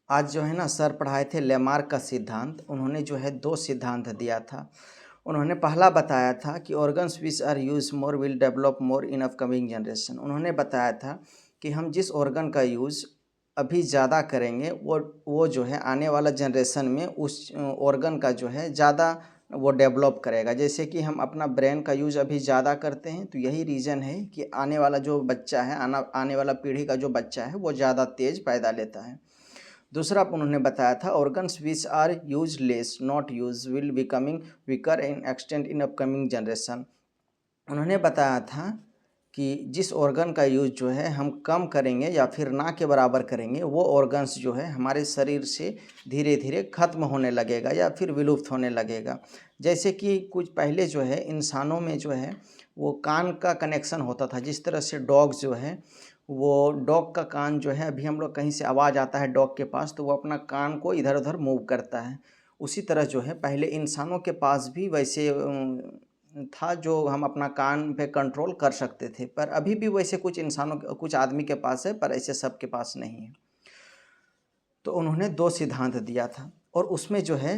आज जो है ना सर पढ़ाए थे लेमार्क का सिद्धांत। उन्होंने जो है 2 सिद्धांत दिया था। उन्होंने पहला बताया था कि organs which are used more will develop more in upcoming generation. उन्होंने बताया था कि हम जिस ऑर्गन का यूज़ अभी ज़्यादा करेंगे वो जो है आने वाला जनरेशन में उस ऑर्गन का जो है ज़्यादा वो डेवलप करेगा। जैसे कि हम अपना ब्रेन का यूज़ अभी ज़्यादा करते हैं, तो यही रीज़न है कि आने वाला जो बच्चा है, आने वाला पीढ़ी का जो बच्चा है वो ज़्यादा तेज़ पैदा लेता है। दूसरा उन्होंने बताया था organs which are use less not use will becoming weaker in extent in upcoming generation. उन्होंने बताया था कि जिस ऑर्गन का यूज जो है हम कम करेंगे या फिर ना के बराबर करेंगे, वो ऑर्गन्स जो है हमारे शरीर से धीरे धीरे खत्म होने लगेगा या फिर विलुप्त होने लगेगा। जैसे कि कुछ पहले जो है इंसानों में जो है वो कान का कनेक्शन होता था। जिस तरह से डॉग जो है वो डॉग का कान जो है, अभी हम लोग कहीं से आवाज़ आता है डॉग के पास तो वो अपना कान को इधर उधर मूव करता है। उसी तरह जो है पहले इंसानों के पास भी वैसे था जो हम अपना कान पे कंट्रोल कर सकते थे, पर अभी भी वैसे कुछ आदमी के पास है, पर ऐसे सबके पास नहीं है। तो उन्होंने 2 सिद्धांत दिया था और उसमें जो है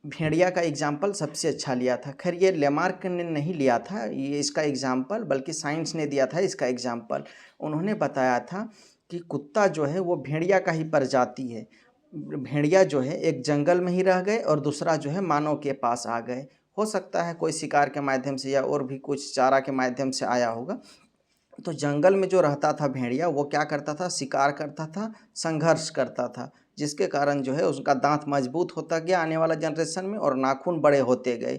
भेड़िया का एग्जाम्पल सबसे अच्छा लिया था। खैर ये लेमार्क ने नहीं लिया था ये इसका एग्जाम्पल, बल्कि साइंस ने दिया था इसका एग्जाम्पल। उन्होंने बताया था कि कुत्ता जो है वो भेड़िया का ही प्रजाति है। भेड़िया जो है एक जंगल में ही रह गए और दूसरा जो है मानव के पास आ गए। हो सकता है कोई शिकार के माध्यम से या और भी कुछ चारा के माध्यम से आया होगा। तो जंगल में जो रहता था भेड़िया वो क्या करता था, शिकार करता था, संघर्ष करता था, जिसके कारण जो है उसका दांत मजबूत होता गया आने वाला जनरेशन में और नाखून बड़े होते गए।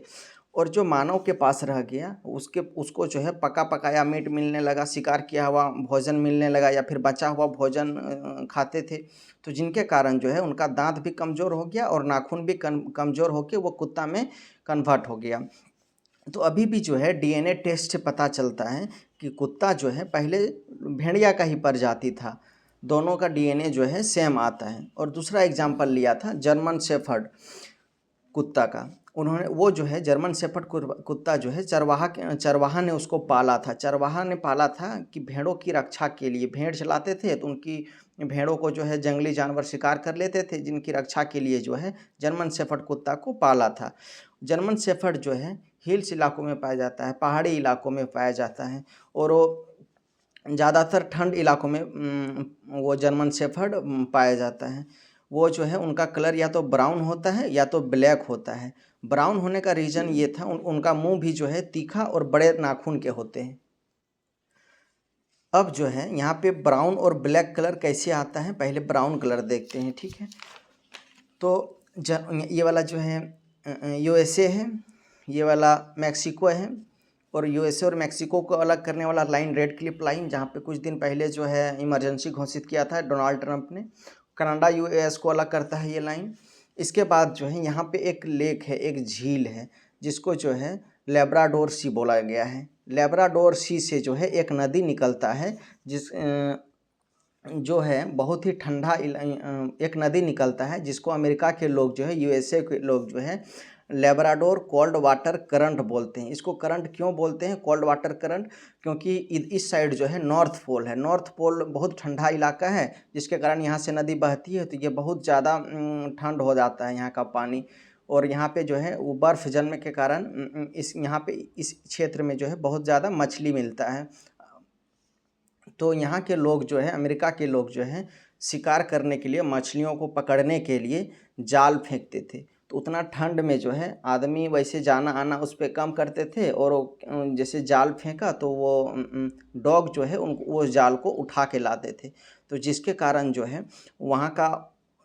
और जो मानव के पास रह गया उसको जो है पका पकाया मीट मिलने लगा, शिकार किया हुआ भोजन मिलने लगा या फिर बचा हुआ भोजन खाते थे। तो जिनके कारण जो है उनका दांत भी कमज़ोर हो गया और नाखून भी कमज़ोर होकर वो कुत्ता में कन्वर्ट हो गया। तो अभी भी जो है डीएनए टेस्ट से पता चलता है कि कुत्ता जो है पहले भेड़िया का ही प्रजाति था। दोनों का डीएनए जो है सेम आता है। और दूसरा एग्जाम्पल लिया था जर्मन शेफर्ड कुत्ता का। उन्होंने वो जो है जर्मन शेफर्ड कुत्ता जो है चरवाहा ने उसको पाला था। चरवाहा ने पाला था कि भेड़ों की रक्षा के लिए, भेड़ चलाते थे तो उनकी भेड़ों को जो है जंगली जानवर शिकार कर लेते थे, जिनकी रक्षा के लिए जो है जर्मन शेफर्ड कुत्ता को पाला था। जर्मन शेफर्ड जो है हिल्स इलाकों में पाया जाता है, पहाड़ी इलाकों में पाया जाता है और वो ज़्यादातर ठंड इलाकों में वो जर्मन शेफर्ड पाया जाता है। वो जो है उनका कलर या तो ब्राउन होता है या तो ब्लैक होता है। ब्राउन होने का रीज़न ये था उनका मुंह भी जो है तीखा और बड़े नाखून के होते हैं। अब जो है यहाँ पे ब्राउन और ब्लैक कलर कैसे आता है, पहले ब्राउन कलर देखते हैं, ठीक है। तो ये वाला जो है यूएसए है, ये वाला मैक्सिको है और यूएसए और मैक्सिको को अलग करने वाला लाइन रेड क्लिप लाइन, जहाँ पे कुछ दिन पहले जो है इमरजेंसी घोषित किया था डोनाल्ड ट्रंप ने। कनाडा यूएस को अलग करता है ये लाइन। इसके बाद जो है यहाँ पे एक लेक है, एक झील है, जिसको जो है लेब्राडोर सी बोला गया है। लेब्राडोर सी से जो है एक नदी निकलता है जो है बहुत ही ठंडा एक नदी निकलता है जिसको अमेरिका के लोग जो है, यूएसए के लोग जो है लेब्राडोर कोल्ड वाटर करंट बोलते हैं। इसको करंट क्यों बोलते हैं, कोल्ड वाटर करंट? क्योंकि इस साइड जो है नॉर्थ पोल है। नॉर्थ पोल बहुत ठंडा इलाका है, जिसके कारण यहाँ से नदी बहती है तो ये बहुत ज़्यादा ठंड हो जाता है यहाँ का पानी। और यहाँ पे जो है वो बर्फ़ जमने के कारण इस यहाँ पे इस क्षेत्र में जो है बहुत ज़्यादा मछली मिलता है। तो यहाँ के लोग जो है, अमेरिका के लोग जो हैं, शिकार करने के लिए, मछलियों को पकड़ने के लिए जाल फेंकते थे। तो उतना ठंड में जो है आदमी वैसे जाना आना उस पे कम करते थे और वो जैसे जाल फेंका तो वो डॉग जो है उनको वो जाल को उठा के लाते थे। तो जिसके कारण जो है वहाँ का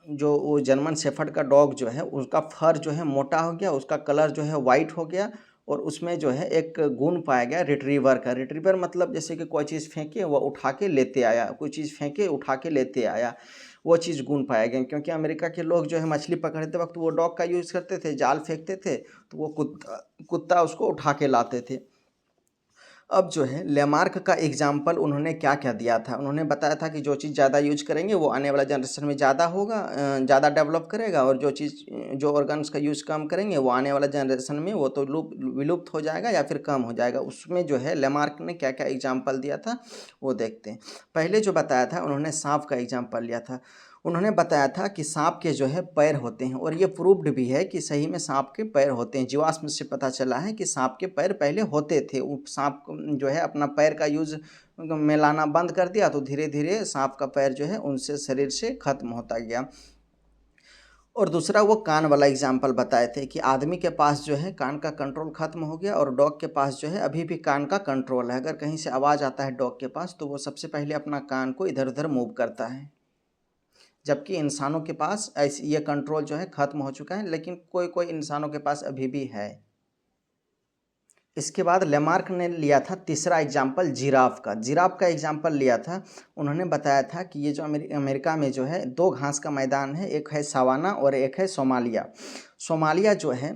जो वो जर्मन शेफर्ड का डॉग जो है उसका फर जो है मोटा हो गया, उसका कलर जो है वाइट हो गया और उसमें जो है एक गुण पाया गया रिट्रीवर का। रिट्रीवर मतलब जैसे कि कोई चीज़ फेंके वो उठा के लेते आया, कोई चीज़ फेंके उठा के लेते आया, वो चीज़ गुण पाया गया। क्योंकि अमेरिका के लोग जो है मछली पकड़ते वक्त वो डॉग का यूज़ करते थे, जाल फेंकते थे तो वो कुत्ता उसको उठा के लाते थे। अब जो है लेमार्क का एग्जाम्पल उन्होंने क्या क्या दिया था, उन्होंने बताया था कि जो चीज़ ज़्यादा यूज करेंगे वो आने वाला जनरेशन में ज़्यादा होगा, ज़्यादा डेवलप करेगा, और जो ऑर्गन्स का यूज़ कम करेंगे वो आने वाला जनरेशन में वो तो विलुप्त हो जाएगा या फिर कम हो जाएगा। उसमें जो है लेमार्क ने क्या क्या एग्जाम्पल दिया था वो देखते हैं। पहले जो बताया था उन्होंने सांप का एग्जाम्पल लिया था। उन्होंने बताया था कि सांप के जो है पैर होते हैं, और ये प्रूव्ड भी है कि सही में सांप के पैर होते हैं। जीवाश्म से पता चला है कि सांप के पैर पहले होते थे। वो सांप जो है अपना पैर का यूज में लाना बंद कर दिया, तो धीरे धीरे सांप का पैर जो है उनसे शरीर से खत्म होता गया। और दूसरा वो कान वाला एग्जाम्पल बताए थे कि आदमी के पास जो है कान का कंट्रोल खत्म हो गया, और डॉग के पास जो है अभी भी कान का कंट्रोल है। अगर कहीं से आवाज़ आता है डॉग के पास, तो वो सबसे पहले अपना कान को इधर उधर मूव करता है, जबकि इंसानों के पास ऐसी ये कंट्रोल जो है ख़त्म हो चुका है, लेकिन कोई कोई इंसानों के पास अभी भी है। इसके बाद लेमार्क ने लिया था तीसरा एग्जाम्पल जिराफ का। जिराफ का एग्जाम्पल लिया था। उन्होंने बताया था कि ये जो अमेरिका में जो है दो घास का मैदान है, एक है सवाना और एक है सोमालिया। सोमालिया जो है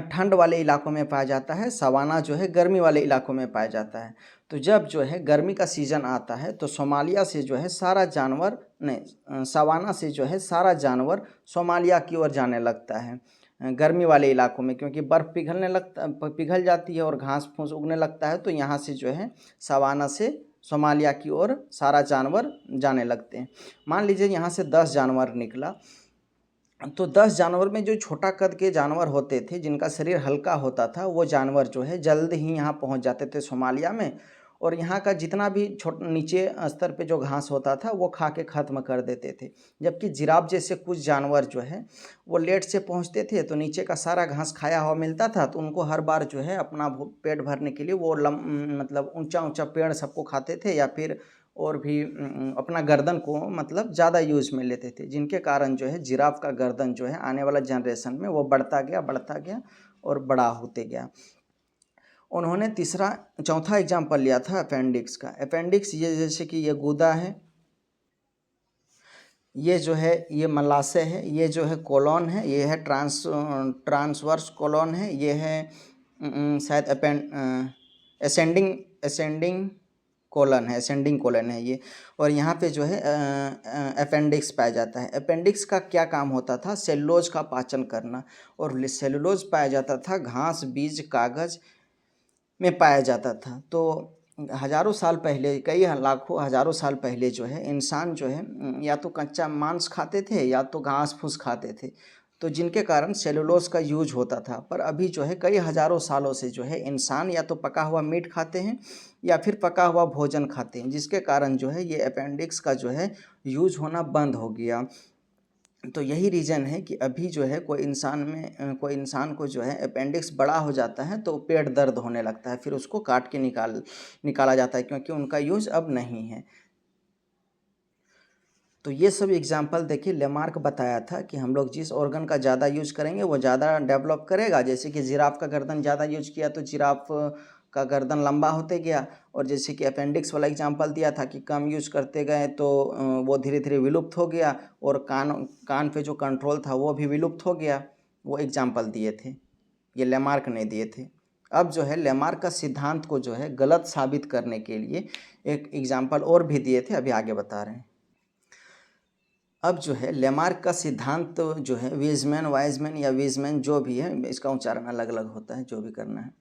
ठंड वाले इलाकों में पाया जाता है, सवाना जो है गर्मी वाले इलाकों में पाया जाता है। तो जब जो है गर्मी का सीज़न आता है, तो सोमालिया से जो है सारा जानवर नहीं, सवाना से जो है सारा जानवर सोमालिया की ओर जाने लगता है गर्मी वाले इलाकों में, क्योंकि बर्फ़ पिघल जाती है और घास फूस उगने लगता है। तो यहाँ से जो है सवाना से सोमालिया की ओर सारा जानवर जाने लगते हैं। मान लीजिए यहाँ से 10 जानवर निकला, तो 10 जानवर में जो छोटा कद के जानवर होते थे, जिनका शरीर हल्का होता था, वो जानवर जो है जल्द ही यहाँ पहुँच जाते थे सोमालिया में, और यहाँ का जितना भी नीचे स्तर पे जो घास होता था वो खा के ख़त्म कर देते थे। जबकि जिराफ जैसे कुछ जानवर जो है वो लेट से पहुँचते थे, तो नीचे का सारा घास खाया हुआ मिलता था, तो उनको हर बार जो है अपना पेट भरने के लिए वो मतलब ऊंचा ऊंचा पेड़ सबको खाते थे, या फिर और भी अपना गर्दन को मतलब ज़्यादा यूज में लेते थे, जिनके कारण जो है जिराफ का गर्दन जो है आने वाला जनरेशन में वो बढ़ता गया और बड़ा होते गया। उन्होंने चौथा एग्जाम्पल लिया था अपेंडिक्स का। अपेंडिक्स ये जैसे कि ये गुदा है, ये जो है ये मलाशय है, ये जो है कोलॉन है, ये है ट्रांसवर्स कोलॉन है, ये है शायद असेंडिंग कोलन है ये, और यहाँ पे जो है अपेंडिक्स पाया जाता है। अपेंडिक्स का क्या काम होता था? सेलुलोज का पाचन करना, और सेलुलोज पाया जाता था घास, बीज, कागज़ में पाया जाता था। तो हज़ारों साल पहले, कई लाखों हज़ारों साल पहले जो है इंसान जो है या तो कच्चा मांस खाते थे या तो घास फूस खाते थे, तो जिनके कारण सेलुलोज का यूज होता था। पर अभी जो है कई हज़ारों सालों से जो है इंसान या तो पका हुआ मीट खाते हैं या फिर पका हुआ भोजन खाते हैं, जिसके कारण जो है ये अपेंडिक्स का जो है यूज होना बंद हो गया। तो यही रीज़न है कि अभी जो है कोई इंसान को जो है अपेंडिक्स बड़ा हो जाता है तो पेट दर्द होने लगता है, फिर उसको काट के निकाला जाता है, क्योंकि उनका यूज़ अब नहीं है। तो ये सब एग्जाम्पल देखिए, लेमार्क बताया था कि हम लोग जिस ऑर्गन का ज़्यादा यूज करेंगे वो ज़्यादा डेवलप करेगा। जैसे कि जिराफ का गर्दन ज़्यादा यूज किया तो जिराफ का गर्दन लंबा होते गया, और जैसे कि अपेंडिक्स वाला एग्जांपल दिया था कि कम यूज करते गए तो वो धीरे धीरे विलुप्त हो गया, और कान पे जो कंट्रोल था वो भी विलुप्त हो गया। वो एग्जांपल दिए थे, ये लेमार्क ने दिए थे। अब जो है लेमार्क का सिद्धांत को जो है गलत साबित करने के लिए एक एग्जाम्पल और भी दिए थे, अभी आगे बता रहे हैं। अब जो है लेमार्क का सिद्धांत तो जो है वाइजमैन या वीजमैन जो भी है, इसका उच्चारण अलग अलग होता है, जो भी करना है,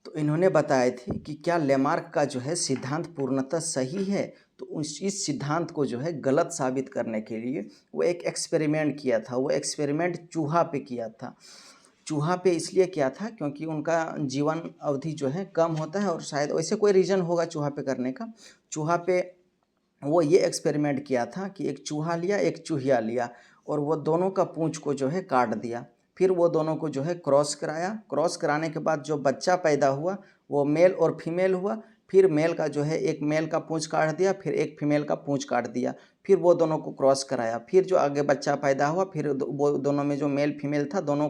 तो इन्होंने बताए थे कि क्या लेमार्क का जो है सिद्धांत पूर्णतः सही है। तो इस सिद्धांत को जो है गलत साबित करने के लिए वो एक एक्सपेरिमेंट किया था। वो एक्सपेरिमेंट चूहा पे किया था। चूहा पे इसलिए किया था क्योंकि उनका जीवन अवधि जो है कम होता है, और शायद वैसे कोई रीज़न होगा चूहा पे करने का। चूहा पे वो ये एक्सपेरिमेंट किया था कि एक चूहा लिया, एक चूहिया लिया, और वो दोनों का पूंछ को जो है काट दिया। फिर वो दोनों को जो है क्रॉस कराया। क्रॉस कराने के बाद जो बच्चा पैदा हुआ वो मेल और फीमेल हुआ। फिर मेल का जो है एक मेल का पूंछ काट दिया, फिर एक फीमेल का पूंछ काट दिया। फिर वो दोनों को क्रॉस कराया। फिर जो आगे बच्चा पैदा हुआ, फिर वो दोनों में जो मेल फीमेल था दोनों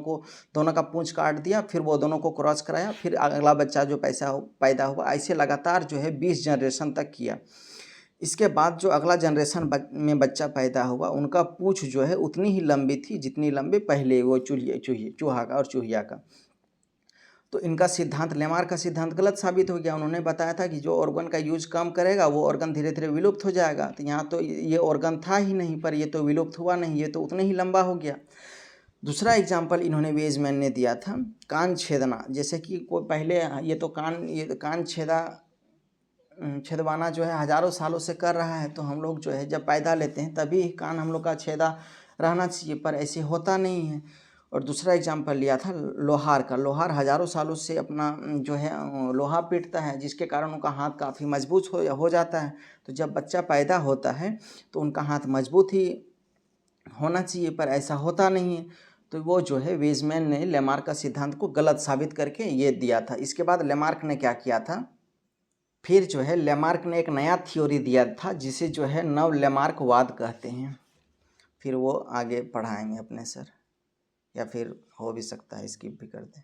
का पूंछ काट दिया। फिर वो दोनों को क्रॉस कराया। फिर अगला बच्चा जो पैदा हुआ, ऐसे लगातार जो है 20 जनरेशन तक किया। इसके बाद जो अगला जनरेशन में बच्चा पैदा हुआ, उनका पूँछ जो है उतनी ही लंबी थी जितनी लंबी पहले वो चूहा का और चूहिया का। तो इनका सिद्धांत, लेमार्क का सिद्धांत गलत साबित हो गया। उन्होंने बताया था कि जो ऑर्गन का यूज कम करेगा वो ऑर्गन धीरे धीरे विलुप्त हो जाएगा। तो यहाँ तो ये ऑर्गन था ही नहीं, पर ये तो विलुप्त हुआ नहीं, ये तो उतने ही लंबा हो गया। दूसरा एग्जाम्पल इन्होंने वेजमैन ने दिया था कान छेदना। जैसे कि कोई पहले ये कान छेदा छेदवाना जो है हज़ारों सालों से कर रहा है, तो हम लोग जो है जब पैदा लेते हैं तभी कान हम लोग का छेदा रहना चाहिए, पर ऐसे होता नहीं है। और दूसरा एग्जाम्पल लिया था लोहार का। लोहार हज़ारों सालों से अपना जो है लोहा पीटता है, जिसके कारण उनका हाथ काफ़ी मजबूत हो जाता है। तो जब बच्चा पैदा होता है तो उनका हाथ मजबूत ही होना चाहिए, पर ऐसा होता नहीं है। तो वो जो है वेज़मैन ने लेमार्क का सिद्धांत को गलत साबित करके ये दिया था। इसके बाद लेमार्क ने क्या किया था, फिर जो है लेमार्क ने एक नया थ्योरी दिया था जिसे जो है नव लेमार्कवाद कहते हैं। फिर वो आगे पढ़ाएंगे अपने सर, या फिर हो भी सकता है स्किप भी कर दें।